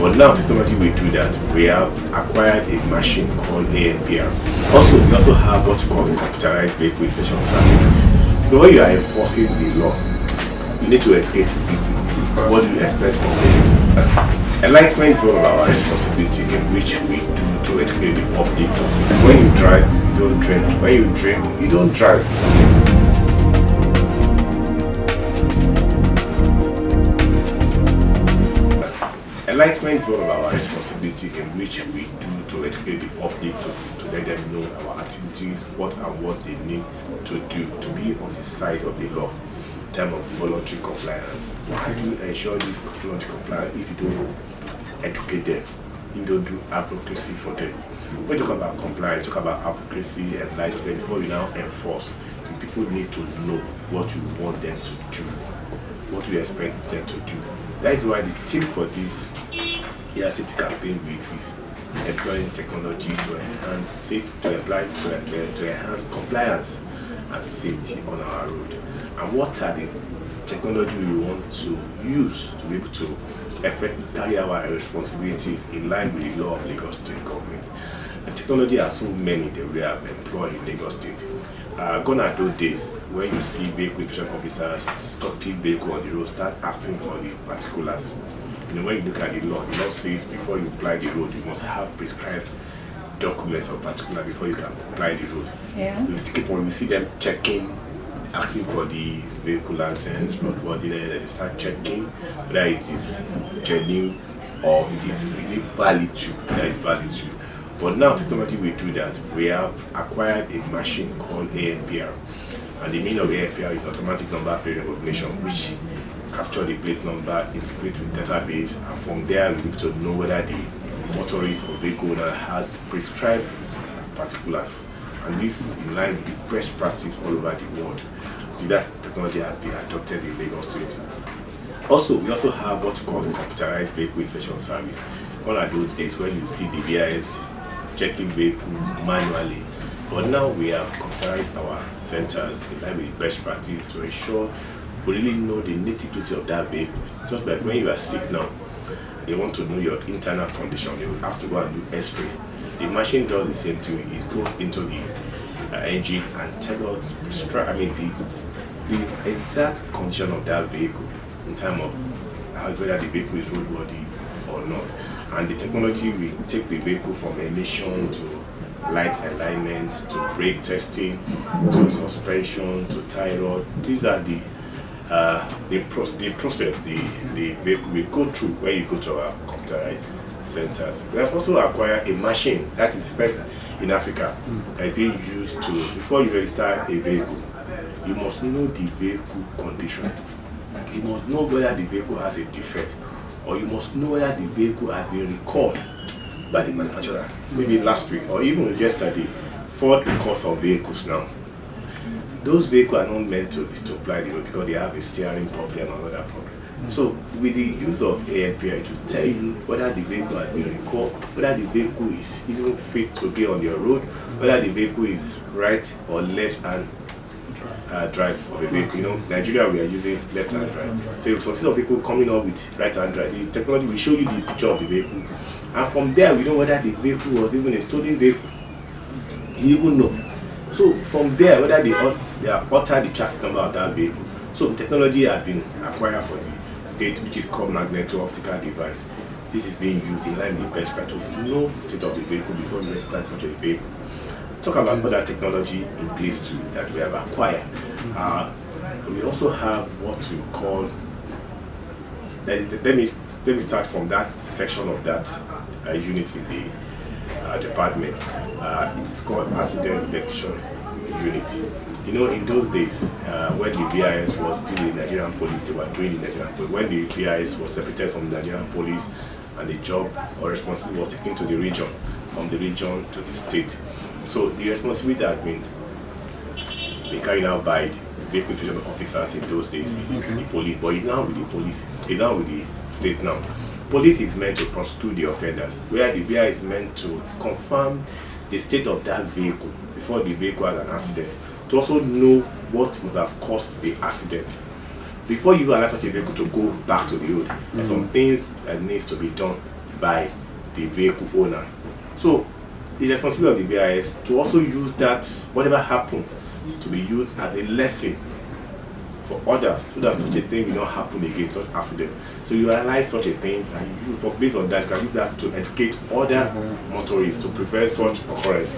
But now technology will do that. We have acquired a machine called ANPR. Also, we also have what you call computerized vehicle inspection service. But when you are enforcing the law, you need to educate people. What do you expect from them? Enlightenment is one of our responsibilities in which we do to educate the public. When you drive, you don't drink. When you drink, you don't drive. Enlightenment is one of our responsibilities in which we do to educate the public, to let them know our activities, what and what they need to do to be on the side of the law in terms of voluntary compliance. How do you ensure this voluntary compliance if you don't educate them? You don't do advocacy for them. When you talk about compliance, talk about advocacy, enlightenment, before you now enforce, people need to know what you want them to do, what you expect them to do. That is why the theme for this Air Safety Campaign Week is employing technology to enhance safety, to enhance compliance and safety on our road. And what are the technology we want to use to be able to effectively carry our responsibilities in line with the law of Lagos State government? And technology has so many that we have employed in Lagos State. Gone are those days when you see vehicle inspection officers stopping vehicle on the road, start asking for the particulars. You know, when you look at the law says before you apply the road, you must have prescribed documents or particular before you can apply the road. Yeah. You stick it on, you see them checking, asking for the vehicle license, roadworthiness, and they start checking whether it is genuine or is it valid to, whether it's valid to. But now technology will do that. We have acquired a machine called ANPR. And the meaning of ANPR is automatic number plate recognition, which capture the plate number, integrate with database, and from there we need to know whether the motorist or vehicle owner has prescribed particulars. And this is in line with the best practice all over the world. That technology has been adopted in Lagos State. Also, we also have what we call the computerized vehicle inspection service. One of those days when you see the VIS checking vehicle manually. But now we have computerized our centers in line with best practice to ensure we really know the nitty-gritty of that vehicle. Just like when you are sick now, they want to know your internal condition, they will have to go and do X-ray. The machine does the same thing. It goes into the engine and tells us the exact condition of that vehicle in terms of whether the vehicle is roadworthy or not. And the technology will take the vehicle from emission to light alignment to brake testing to suspension to tie rod. These are the process the vehicle will go through when you go to our computerized centers. We have also acquired a machine that is first in Africa that is being used to, before you register a vehicle, you must know the vehicle condition. You must know whether the vehicle has a defect, or you must know whether the vehicle has been recalled by the manufacturer. Maybe last week or even yesterday, Ford recalls some vehicles now. Those vehicles are not meant to apply the road because they have a steering problem or another problem. So with the use of ANPR, it will tell you whether the vehicle has been recalled, whether the vehicle is even fit to be on your road, whether the vehicle is right or left hand drive of a vehicle. You know, Nigeria we are using left hand drive. So if some people coming up with right hand drive, the technology will show you the picture of the vehicle. And from there we know whether the vehicle was even a stolen vehicle. You even know. So from there, whether they alter the chassis number of that vehicle. So the technology has been acquired for the state, which is called magneto-optical device. This is being used in line with the best practice to know the state of the vehicle before you start touching the vehicle. Talk about other technology in place too that we have acquired. We also have what we call. Let me start from that section of that unit in the department. It's called Accident Investigation Unit. You know, in those days, when the VIS was still the Nigerian police, they were doing the Nigerian police. When the VIS was separated from the Nigerian police and the job or responsibility was taken to the region, from the region to the state. So the responsibility has been carried out by the vehicle inspection officers in those days, the police, but it's now with the police, it's now with the state now. Police is meant to prosecute the offenders, where the VI is meant to confirm the state of that vehicle before the vehicle has an accident, to also know what must have caused the accident. Before you allow such a vehicle to go back to the road, there's some things that needs to be done by the vehicle owner. So the responsibility of the VIS to also use that whatever happened to be used as a lesson for others, so that such a thing will not happen again, such accident. So you analyze such a thing and you, based on that, you can use that to educate other motorists to prevent such occurrence.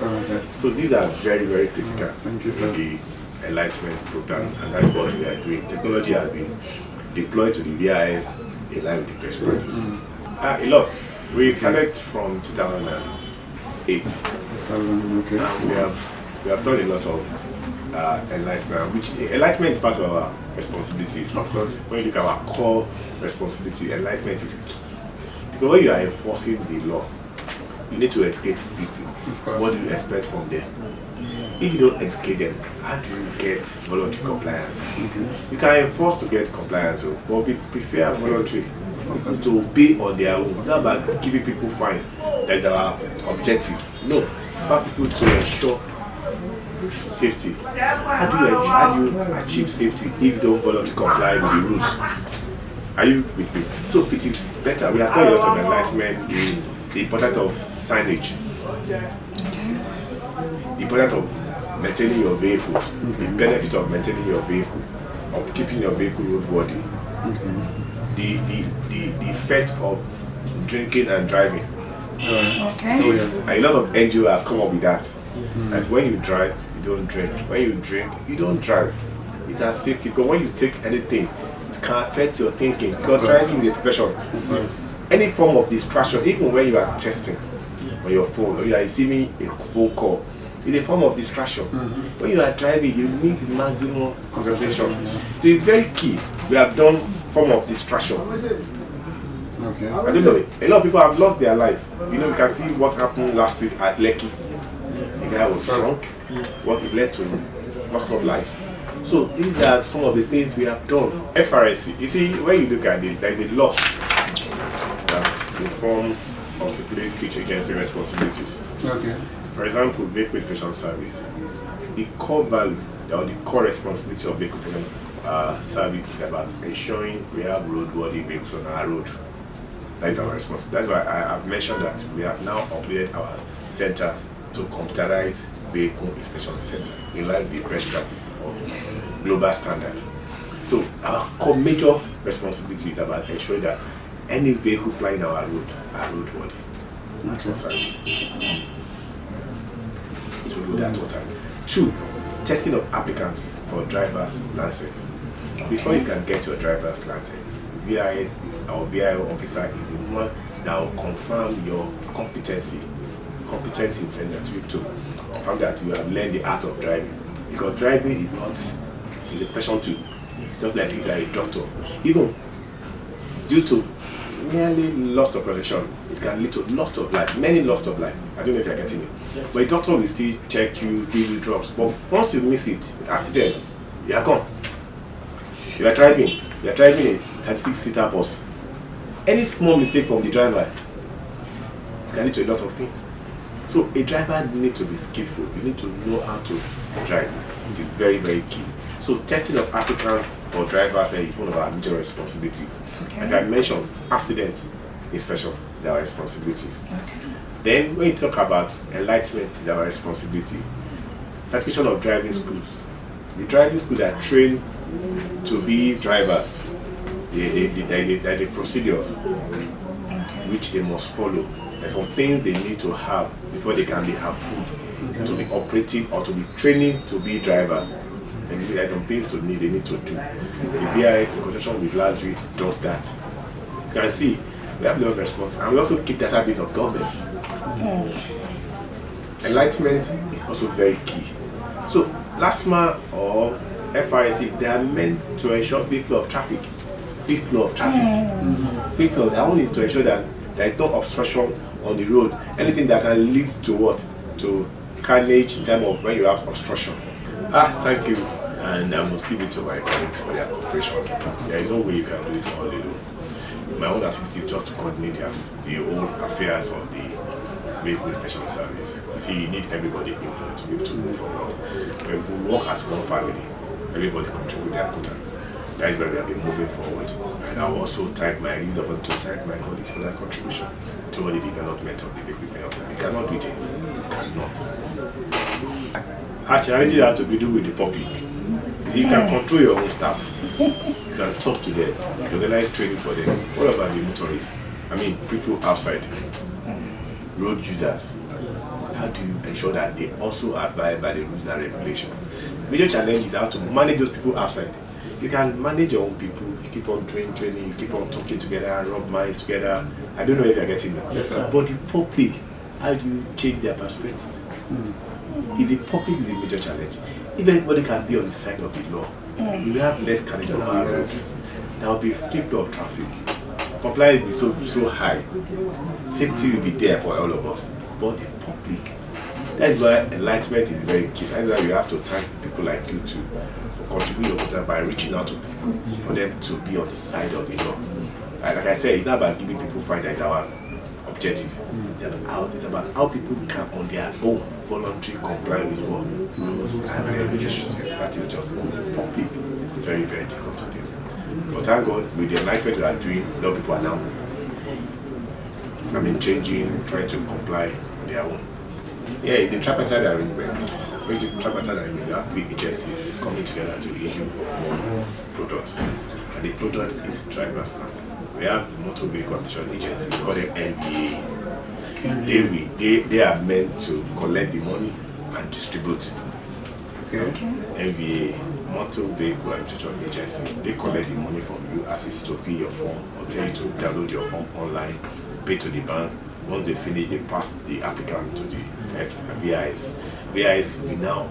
So these are very, very critical in the enlightenment program, and that's what we are doing. Technology has been deployed to the VIS in line with the best practice. A lot. We started from 2008, and we have done a lot of enlightenment, which enlightenment is part of our responsibilities. Of course, when you look at our core responsibility, enlightenment is key. Because when you are enforcing the law, you need to educate people. What do you expect from them? If you don't educate them, how do you get voluntary compliance? You can enforce to get compliance, but we prefer voluntary to obey on their own. It's not about giving people fine. That is our objective. No, about people to ensure safety. How do you achieve safety if you don't voluntarily comply with the rules? Are you with me? So it is better. We have done a lot of enlightenment in the importance of signage, the importance of maintaining your vehicle, the benefit of maintaining your vehicle, of keeping your vehicle roadworthy, the effect of drinking and driving. So a lot of NGO has come up with that. As when you drive, you don't drink. When you drink, you don't drive. It's a safety, because when you take anything, it can affect your thinking. Because driving is a profession. Any form of distraction, even when you are testing on your phone or you are receiving a phone call, is a form of distraction. When you are driving, you need maximum concentration. So it's very key. We have done form of distraction. I don't know. A lot of people have lost their life. You know, you can see what happened last week at Lekki. The guy was drunk. What it led to loss of lives. So these are some of the things we have done. FRSC. You see, when you look at it, there is a law that inform or stipulate each agency responsibilities. For example, vehicle inspection service. The core value or the core responsibility of vehicle inspection service is about ensuring we have roadworthy vehicles on our road. That is our responsibility. That's why I have mentioned that we have now upgraded our centers to computerized vehicle inspection center in line with the best practice or global standard. So our core major responsibility is about ensuring that any vehicle plying our road are roadworthy at all time. So do that all time. 2, testing of applicants for driver's license. Before you can get your driver's license, VIO officer is the one that will confirm your competency in saying that you to confirm that you have learned the art of driving. Because driving is not a profession too. Just like if you are a doctor. Even due to merely loss of connection, it can lead to loss of life, many loss of life. I don't know if you're getting it. Yes. But a doctor will still check you, give you drugs. But once you miss it, accident, you are gone. You are driving a 36-seater bus. Any small mistake from the driver, it can lead to a lot of things. So a driver needs to be skillful. You need to know how to drive. It is very, very key. So testing of applicants for drivers is one of our major responsibilities. Like I mentioned, accident inspection is our responsibilities. Then when you talk about enlightenment, is our responsibility. Certification of driving schools. The driving schools are trained to be drivers. There are the procedures which they must follow. There's some things they need to have before they can be approved to be operating or to be training to be drivers. And there are some things they need to do. The VI in conjunction with Lazarus does that. You can see we have a lot of response, and we also keep database of government. Enlightenment is also very key. So LASMA or FRSC, they are meant to ensure free flow of traffic. Free flow of traffic. Free flow, that one is to ensure that there is no obstruction on the road. Anything that can lead to what? To carnage in terms of when you have obstruction. Thank you. And I must give it to my colleagues for their cooperation. There is no way you can do it all alone. My own activity is just to coordinate the whole affairs of the vehicle inspection service. You see, you need everybody input to be able to move forward. When we work as one family, everybody contribute their quota. That is where we have been moving forward. And I will also use the opportunity to thank my colleagues for their contribution toward the development of the equipment outside. We cannot do it alone. We cannot. Our challenges have to be do with the public. You can control your own staff. You can talk to them. You organize training for them. What about the motorists? I mean, people outside, road users. How do you ensure that they also abide by the rules and regulations? Major challenge is how to manage those people outside. You can manage your own people. You keep on doing training. You keep on talking together, rub minds together. I don't know if you're getting me. Yes, sir. But the public, how do you change their perspectives? Is the public is a major challenge. If everybody can be on the side of the law, you will have less carnage on our roads. There will be free flow of traffic. Compliance will be so high. Safety will be there for all of us. But the public, that's why enlightenment is very key. That's why you have to thank people like you too for contributing your time by reaching out to people for them to be on the side of the law. Like I said, it's not about giving people fine. That's our objective. It's about how people can on their own voluntary comply with what rules and regulations. That is just public. It's very, very difficult to do. But thank God, with the enlightenment we are doing, a lot of people are now changing, trying to comply on their own. Yeah, it's a tripartite arrangement. When you do tripartite arrangement, you have 3 agencies coming together to issue one product. And the product is driver's license. We have the Motor Vehicle Acquisition Agency, we call them MVA. They are meant to collect the money and distribute. MVA, Motor Vehicle Acquisition Agency, they collect the money from you, assist you to fill your form, or tell you to download your form online, pay to the bank. Once they finish, they pass the applicant to the VIS. VIS will now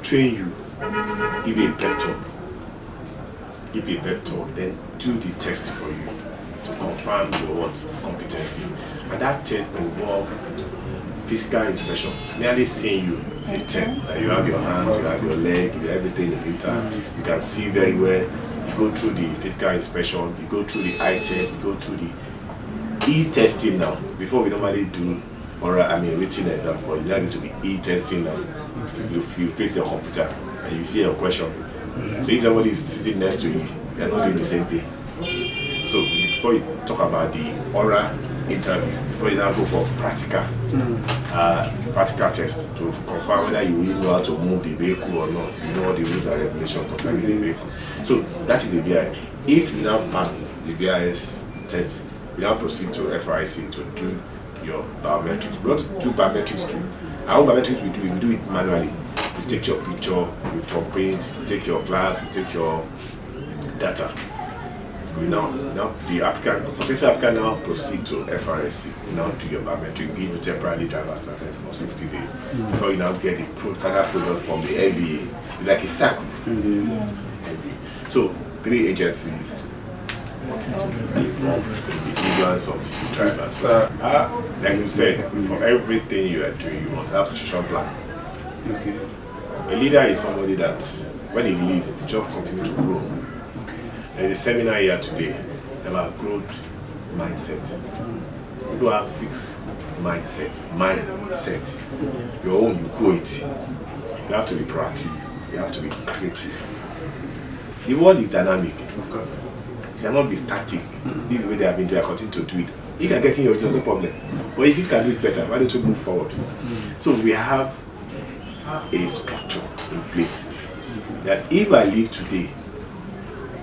train you, give you a pep talk, then do the test for you to confirm your competency. And that test involves physical inspection, merely seeing you. The test that you have your hands, you have your leg, everything is intact. You can see very well. You go through the physical inspection, you go through the eye test, you go through the e-testing now. Before we normally do written exams, but it's going to be e-testing now. You face your computer and you see your question. So if somebody is sitting next to you, they are not doing the same thing. So before you talk about the oral interview, before you now go for practical test to confirm whether you really know how to move the vehicle or not, you know all the rules and regulations concerning the vehicle. So that is the VIS. If you now pass the VIS test, you now proceed to FRIC to do your biometrics. We want to do biometrics too. Our biometrics we do it manually. You take your picture, you thumbprint, you take your glass, you take your data. Now the successful applicant now proceed to FRSC. You now do your biometric, give you temporary driver's license for 60 days. Before you now get the final product from the NBA. It's like a circle. So 3 agencies involved in the issuance of drivers. Like you said, for everything you are doing, you must have a succession plan. A leader is somebody that when he leaves, the job continues to grow. There is a seminar here today about growth mindset. People have fixed mindset. Your own, you grow it. You have to be proactive. You have to be creative. The world is dynamic. Of course. You cannot be static. This is the way they have been doing. Continue to do it. If you are getting your result, no problem. But if you can do it better, why don't you move forward? So we have a structure in place that if I leave today,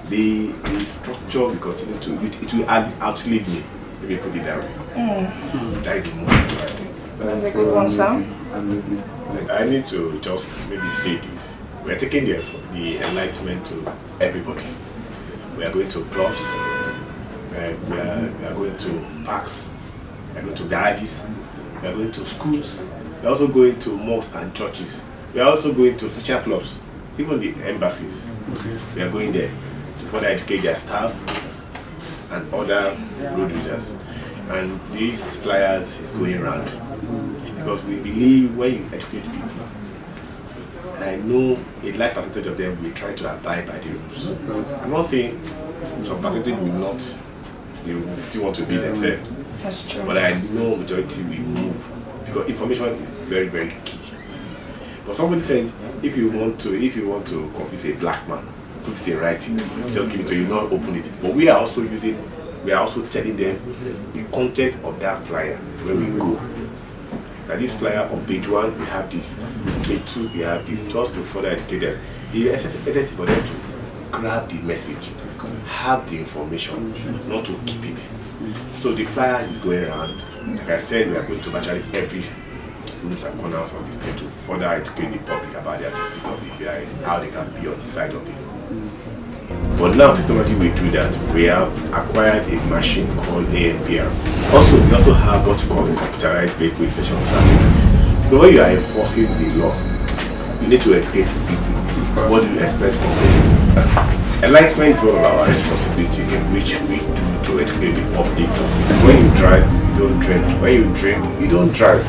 the structure will continue to, it will outlive me. Let me put it that way. That is the most important thing. That's a good one, sir. Amazing. I need to just maybe say this. We are taking the enlightenment to everybody. We are going to clubs, we are going to parks, we are going to garages, we are going to schools, we are also going to mosques and churches. We are also going to social clubs, even the embassies. We are going there to further educate their staff and other road users. And these flyers is going around because we believe when you educate people, and I know a large percentage of them will try to abide by the rules. I'm not saying some percentage will not, they will still want to be themselves. That's true. But I know majority will move because information is very, very key. But somebody says if you want to confuse a black man, put it in writing, just give it to you, not open it. But we are also telling them the content of that flyer when we go. Now this flyer on page 1, we have this. Page 2, we have this. Just to further educate them. The essence is for them to grab the message, have the information, not to keep it. So the flyer is going around. Like I said, we are going to virtually every rooms and corners of the state to further educate the public about the activities of the VIS, how they can be on the side of the law. But now technology will do that. We have acquired a machine called ANPR. Also, we also have what we call computerized vehicle inspection service. So when you are enforcing the law, you need to educate people. What do you expect from them? Enlightenment is one of our responsibilities in which we do to educate the public. When you drive, you don't drink. When you drink, you don't drive.